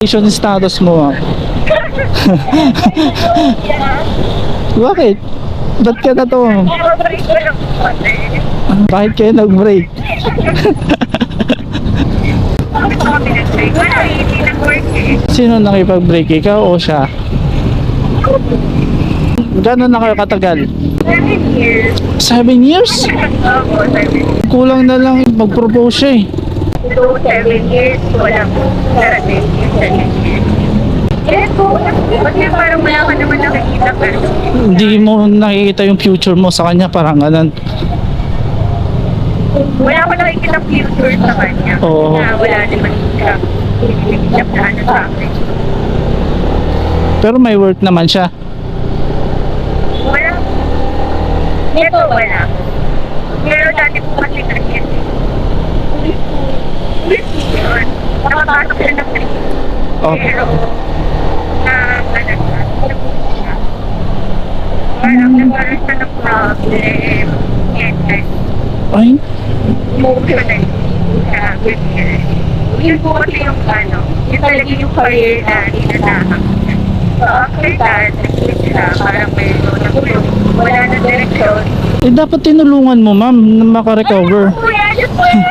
Relation status mo. Bakit? Ba't ka na to? Bakit kayo nag-break? Sino nakipag-break? Ikaw o siya? Gano'n na kayo katagal? 7 years. 7 years? Opo, 7. Kulang na lang mag-propose siya eh. So, 7 years, wala po. 7 years. Yes po. Kasi parang wala ka naman nakikita pero Hindi mo nakikita yung future mo sa kanya, parang ganun. wala ko nakikita future sa kanya. Oo. Na wala naman siya. Pinipigilap na ano sa akin. Pero may work naman siya. Wala. Ito, wala. Pero dati po kasi ganyan. Yun. Nakapasok siya ng Oh. pero ano siya. Parang nagkaroon siya ng problem. And then, Ay, move siya na sa career. Yun po kasi yung ano, yun talaga yung career na inanahan. So after that, nag-switch siya, parang mayroon na gulong. Wala na direksyon. dapat tinulungan mo ma'am na makarecover. Kuya, just wait!